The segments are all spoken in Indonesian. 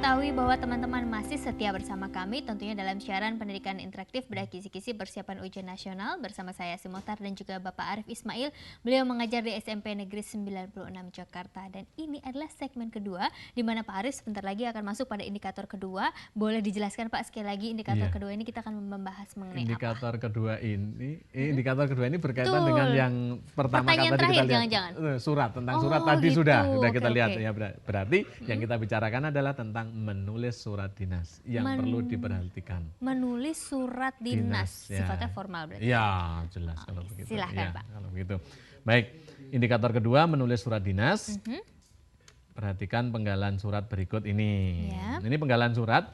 mengetahui bahwa teman-teman masih setia bersama kami tentunya dalam siaran pendidikan interaktif bedah kisi-kisi persiapan ujian nasional bersama saya Simotar dan juga Bapak Arif Ismail. Beliau mengajar di SMP Negeri 96 Jakarta dan ini adalah segmen kedua di mana Pak Arif sebentar lagi akan masuk pada indikator kedua. Boleh dijelaskan Pak sekali lagi indikator kedua ini kita akan membahas mengenai indikator apa? Indikator kedua ini berkaitan dengan yang pertama Pertanyaan tadi terakhir, kita lihat. jangan-jangan. Surat tentang surat tadi gitu. sudah kita Oke, lihat oke. ya, berarti yang kita bicarakan adalah tentang menulis surat dinas yang perlu diperhatikan. Menulis surat dinas, ya. sifatnya formal berarti. Ya, jelas kalau begitu. Silahkan ya, Pak. Kalau begitu. Baik, indikator kedua menulis surat dinas. Perhatikan penggalan surat berikut ini. Ya. Ini penggalan surat.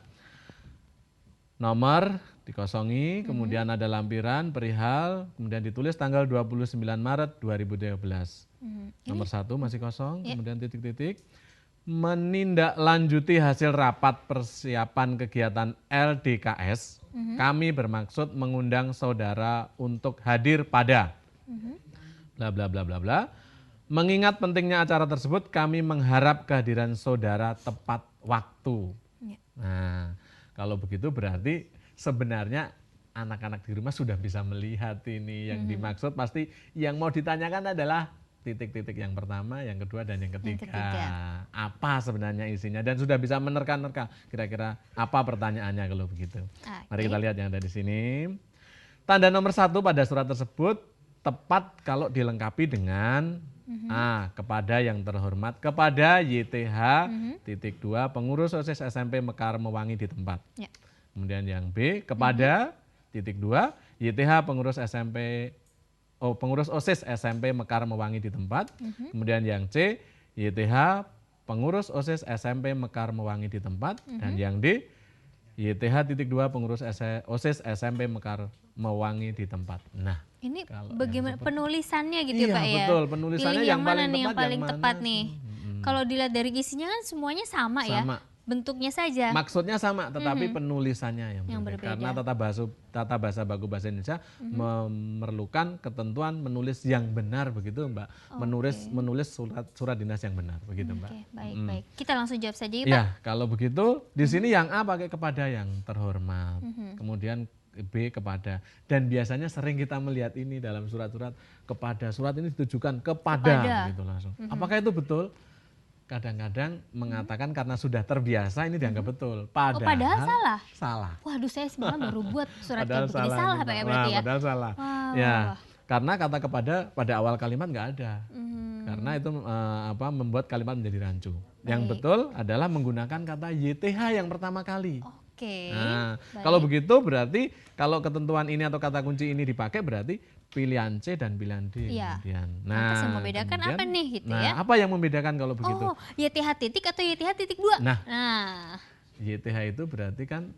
Nomor dikosongi, kemudian ada lampiran, perihal, kemudian ditulis tanggal 29 Maret 2013. Nomor 1 masih kosong, kemudian titik-titik. Menindaklanjuti hasil rapat persiapan kegiatan LDKS, kami bermaksud mengundang saudara untuk hadir pada bla bla bla bla bla. Mengingat pentingnya acara tersebut, kami mengharap kehadiran saudara tepat waktu. Nah, kalau begitu berarti sebenarnya anak-anak di rumah sudah bisa melihat ini. Yang dimaksud pasti yang mau ditanyakan adalah titik-titik yang pertama, yang kedua, dan yang ketiga. Apa sebenarnya isinya dan sudah bisa menerka-nerka kira-kira apa pertanyaannya kalau begitu. Mari kita lihat yang ada di sini. Tanda nomor 1 pada surat tersebut tepat kalau dilengkapi dengan A. Kepada yang terhormat, kepada YTH, titik 2, pengurus OSIS SMP Mekar Mewangi di tempat. Kemudian yang B, kepada, titik 2, YTH pengurus pengurus OSIS SMP Mekar Mewangi di tempat. Kemudian yang C, YTH pengurus OSIS SMP Mekar Mewangi di tempat. Dan yang D, YTH titik 2 pengurus OSIS SMP Mekar Mewangi di tempat. Nah, ini bagaimana penulisannya gitu ya Pak ya? Iya betul, penulisannya pilih yang paling tepat, yang paling tepat nih. Kalau dilihat dari isinya kan semuanya sama ya, bentuknya saja. Maksudnya sama, tetapi penulisannya yang berbeda. Karena tata bahasa baku bahasa Indonesia memerlukan ketentuan menulis yang benar begitu Mbak. Menulis surat dinas yang benar begitu Mbak. Baik. Kita langsung jawab saja ya Pak. Ya, kalau begitu di sini yang A pakai kepada yang terhormat. Kemudian B kepada, dan biasanya sering kita melihat ini dalam surat-surat kepada, surat ini ditujukan kepada. Gitu langsung. Apakah itu betul? Kadang-kadang mengatakan karena sudah terbiasa ini dianggap betul. Padahal salah. Salah. Waduh, saya semalam baru buat surat kayak begini salah Pak ya berarti ya. Padahal salah. Wow. Ya, karena kata kepada pada awal kalimat nggak ada. Karena itu membuat kalimat menjadi rancu. Yang betul adalah menggunakan kata YTH yang pertama kali. Nah, kalau begitu berarti kalau ketentuan ini atau kata kunci ini dipakai berarti pilihan C dan pilihan D. Kemudian. Nah, yang membedakan apa nih gitu ya? Apa yang membedakan kalau begitu? Oh, YTH titik atau YTH titik 2? Nah, YTH itu berarti kan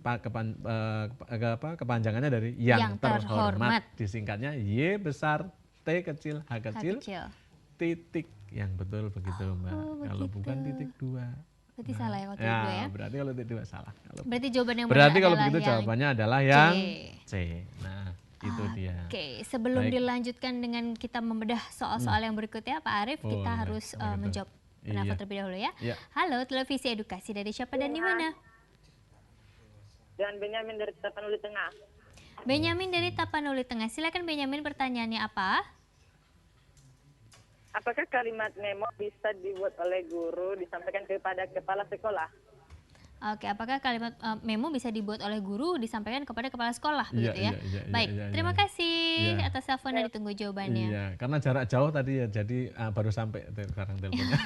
kepanjangannya dari yang terhormat. Disingkatnya Y besar, T kecil, H kecil, titik. Yang betul begitu Mbak. Kalau bukan titik 2. Berarti salah ya kalau titik 2 ya? Berarti kalau titik 2 salah. Berarti jawaban yang berarti benar kalau adalah begitu yang jawabannya adalah yang C. Nah, itu dia. Sebelum dilanjutkan dengan kita membedah soal-soal yang berikutnya Pak Arif, kita harus menjawab penelpon terlebih dahulu ya. Halo, Televisi Edukasi, dari siapa dan di mana? Dan Benyamin dari Tapanuli Tengah. Benyamin dari Tapanuli Tengah. Silakan Benyamin, pertanyaannya apa? Apakah kalimat memo bisa dibuat oleh guru disampaikan kepada kepala sekolah? Oke, apakah kalimat memo bisa dibuat oleh guru disampaikan kepada kepala sekolah begitu ya? Baik, terima kasih atas telepon dan ditunggu jawabannya. Iya, karena jarak jauh tadi ya, jadi baru sampai sekarang teleponnya.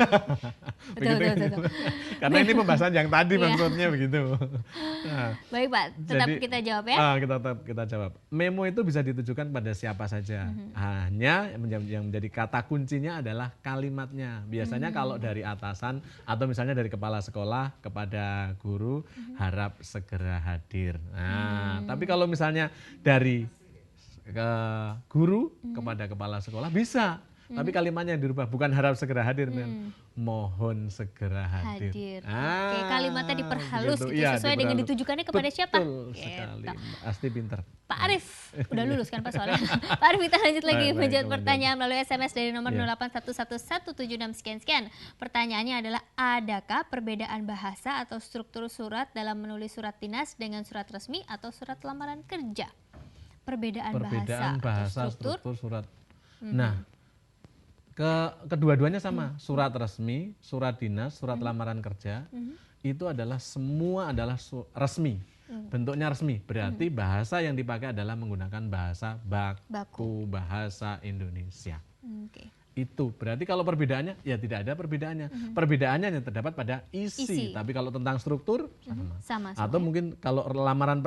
Betul. Karena ini pembahasan yang tadi maksudnya begitu. Baik Pak, tetap kita jawab ya. Kita jawab. Memo itu bisa ditujukan pada siapa saja. Hanya yang menjadi kata kuncinya adalah kalimatnya. Biasanya kalau dari atasan atau misalnya dari kepala sekolah kepada guru harap segera hadir. Nah, tapi kalau misalnya dari guru kepada kepala sekolah bisa. Tapi kalimatnya dirubah, bukan harap segera hadir, mohon segera hadir. Kalimatnya diperhalus gitu, sesuai dengan ditujukannya kepada siapa? Betul sekali, pasti pinter. Pak Pak Arif, udah lulus kan Pak soalnya. Pak Arif, kita lanjut lagi Baik, menjawab lanjut. pertanyaan melalui SMS dari nomor Iya. 08111766 sekian. Pertanyaannya adalah, adakah perbedaan bahasa atau struktur surat dalam menulis surat dinas dengan surat resmi atau surat lamaran kerja? Perbedaan bahasa, atau struktur. struktur surat. Nah, kedua-duanya sama, surat resmi, surat dinas, surat lamaran kerja, itu adalah semua adalah resmi. Bentuknya resmi, berarti bahasa yang dipakai adalah menggunakan bahasa baku, bahasa Indonesia. Oke. Itu berarti kalau perbedaannya ya tidak ada perbedaannya. Perbedaannya yang terdapat pada isi. Tapi kalau tentang struktur sama. Sama. Atau mungkin kalau lamaran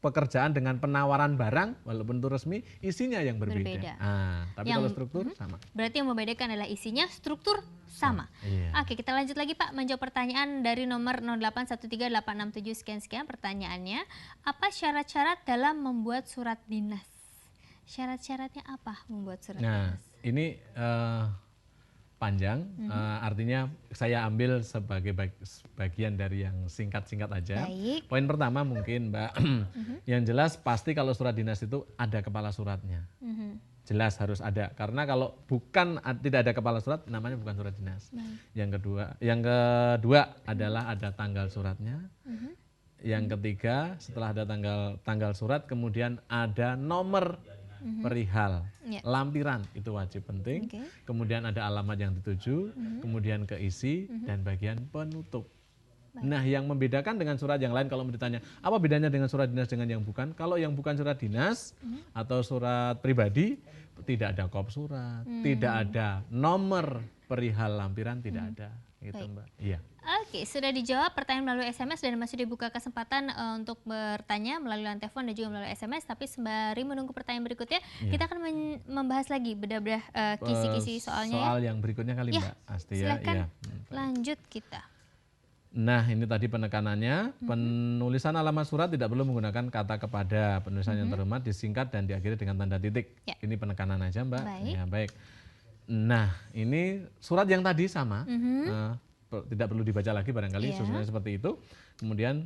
pekerjaan dengan penawaran barang walaupun itu resmi, isinya yang berbeda. Tapi kalau struktur sama. Berarti yang membedakan adalah isinya, struktur sama. Iya. Oke, kita lanjut lagi Pak menjawab pertanyaan dari nomor 0813867 sekian. Pertanyaannya, apa syarat-syarat dalam membuat surat dinas? Syarat-syaratnya apa membuat surat Nah, dinas? ini panjang, artinya saya ambil sebagai bagian dari yang singkat-singkat aja. Baik. Poin pertama mungkin Mbak, yang jelas pasti kalau surat dinas itu ada kepala suratnya. Jelas harus ada, karena kalau tidak ada kepala surat namanya bukan surat dinas. Yang kedua adalah ada tanggal suratnya. Yang ketiga, setelah ada tanggal surat, kemudian ada nomor perihal, lampiran, itu wajib penting. Kemudian ada alamat yang dituju, kemudian keisi, dan bagian penutup. Nah, yang membedakan dengan surat yang lain, kalau ditanya apa bedanya dengan surat dinas dengan yang bukan, kalau yang bukan surat dinas atau surat pribadi, tidak ada kop surat, tidak ada nomor perihal lampiran, tidak ada. Gitu, Mbak. Iya. Oke, sudah dijawab pertanyaan melalui SMS dan masih dibuka kesempatan untuk bertanya melalui line telepon dan juga melalui SMS. Tapi sembari menunggu pertanyaan berikutnya, kita akan membahas lagi bedah-bedah kisi-kisi soalnya. Soal yang berikutnya kali Mbak Asti ya. Silakan Iya. lanjut kita. Nah, ini tadi penekanannya, penulisan alamat surat tidak perlu menggunakan kata kepada, penulisan yang terhormat disingkat dan diakhiri dengan tanda titik. Ya. Ini penekanan aja Mbak. Baik. Ya, baik. Nah, ini surat yang tadi sama, tidak perlu dibaca lagi barangkali, susunannya seperti itu. Kemudian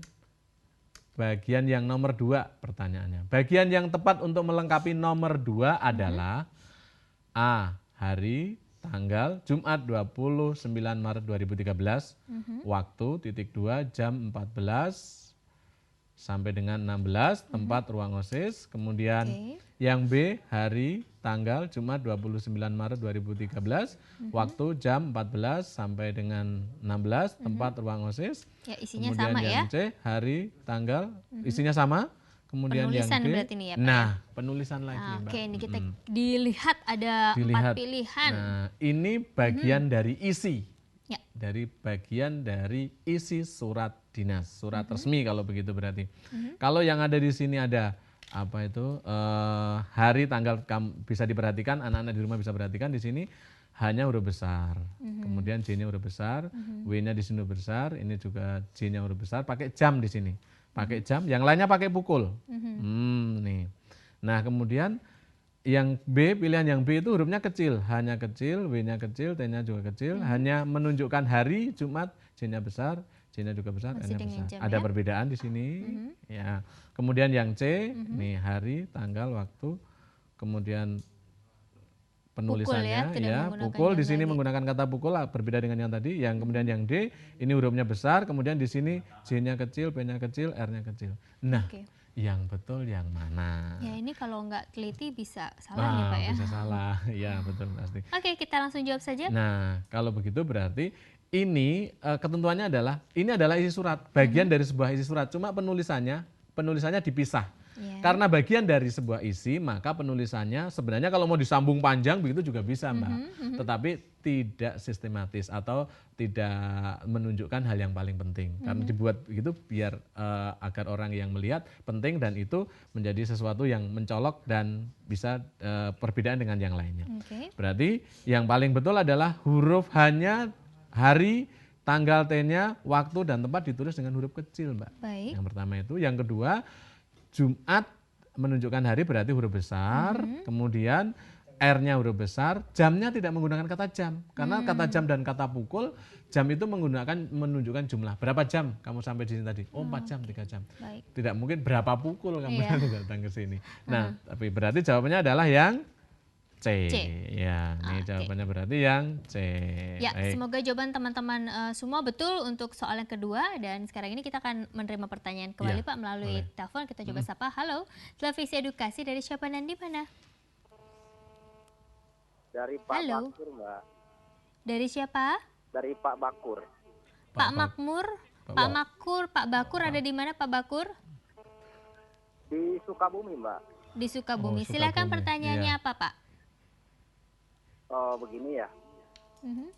bagian yang nomor 2 pertanyaannya. Bagian yang tepat untuk melengkapi nomor 2 adalah A. Hari, tanggal Jumat 29 Maret 2013, waktu (2) jam 14 sampai dengan 16, tempat ruang OSIS. Kemudian yang B, hari, tanggal Jumat 29 Maret 2013, waktu jam 14 sampai dengan 16, tempat ruang OSIS. Ya, isinya Kemudian sama yang ya. C, hari, tanggal, isinya sama. Kemudian Penulisan yang D, berarti nih ya, Pak, nah penulisan lagi Mbak. Oke, ini kita dilihat ada 4 pilihan. Nah, ini bagian dari isi. Ya. Dari bagian dari isi surat dinas, surat resmi kalau begitu berarti. Kalau yang ada di sini ada apa itu hari, tanggal, bisa diperhatikan, anak-anak di rumah bisa perhatikan di sini hanya huruf besar. Kemudian J-nya huruf besar, W-nya di sini huruf besar, ini juga J-nya huruf besar, pakai jam di sini. Pakai jam, yang lainnya pakai pukul. Nih. Nah, kemudian yang B, pilihan yang B itu hurufnya kecil, hanya kecil, W-nya kecil, T-nya juga kecil, hanya menunjukkan hari, Jumat, J-nya besar, J-nya juga besar, Masih N-nya dengan besar. jam, Ada ya? perbedaan di sini. Ya. Kemudian yang C, nih hari, tanggal, waktu, kemudian penulisannya tidak ya, menggunakan pukul di jam sini lagi. menggunakan kata pukul, berbeda dengan yang tadi. Yang kemudian yang D, ini hurufnya besar, kemudian di sini J-nya kecil, P-nya kecil, R-nya kecil. Nah, Oke. yang betul yang mana? Ya, ini kalau nggak teliti bisa salah nih Pak ya. Bisa salah, ya betul pasti. Oke, kita langsung jawab saja. Nah, kalau begitu berarti ini ketentuannya adalah ini adalah isi surat, bagian dari sebuah isi surat. Cuma penulisannya dipisah. Ya. Karena bagian dari sebuah isi, maka penulisannya sebenarnya kalau mau disambung panjang begitu juga bisa, Mbak. Tetapi tidak sistematis atau tidak menunjukkan hal yang paling penting. Karena dibuat begitu biar agar orang yang melihat penting dan itu menjadi sesuatu yang mencolok dan bisa perbedaan dengan yang lainnya. Oke. Berarti yang paling betul adalah huruf hanya hari, tanggal T-nya, waktu dan tempat ditulis dengan huruf kecil, Mbak. Baik. Yang pertama itu. Yang kedua, Jumat menunjukkan hari berarti huruf besar. Kemudian R-nya huruf besar, jamnya tidak menggunakan kata jam. Karena kata jam dan kata pukul, jam itu menunjukkan jumlah. Berapa jam kamu sampai di sini tadi? Oh 4 jam, 3 jam. Baik. Tidak mungkin berapa pukul kamu Iya. datang ke sini. Nah, tapi berarti jawabannya adalah yang C. C. Ya, ini Oke. jawabannya berarti yang C. Ya, Baik. semoga jawaban teman-teman semua betul untuk soal yang kedua. Dan sekarang ini kita akan menerima pertanyaan kembali Ya, Pak melalui boleh. telepon. Kita coba sapa. Halo, televisi edukasi dari siapa dan di mana? Dari Pak Halo. Bakur, Mbak. Dari siapa? Dari Pak Bakur. Pak Makmur, Pak Pak Makur, Pak Bakur ada di mana Pak Bakur? Di Sukabumi, Mbak. Di Sukabumi. Oh, Silakan Sukabumi. pertanyaannya Iya. apa Pak? Oh, begini ya. Mhm.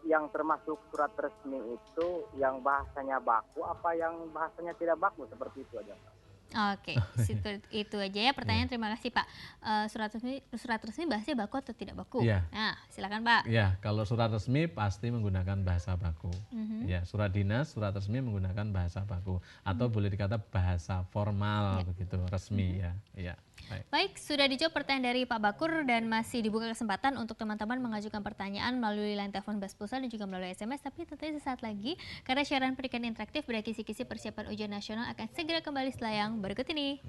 Yang termasuk surat resmi itu yang bahasanya baku apa yang bahasanya tidak baku, seperti itu aja, Mbak. Oke, itu aja ya pertanyaan. Terima kasih Pak. Surat resmi bahasanya baku atau tidak baku? Iya. Nah, silakan Pak. Ya, kalau surat resmi pasti menggunakan bahasa baku. Ya, surat dinas, surat resmi menggunakan bahasa baku atau boleh dikata bahasa formal begitu, resmi ya. Iya. Baik. Baik, sudah dijawab pertanyaan dari Pak Bakur dan masih dibuka kesempatan untuk teman-teman mengajukan pertanyaan melalui line telepon Bas Pulsa dan juga melalui SMS. Tapi tentunya sesaat lagi karena siaran pendidikan interaktif berkisi-kisi persiapan ujian nasional akan segera kembali setelah yang berikut ini.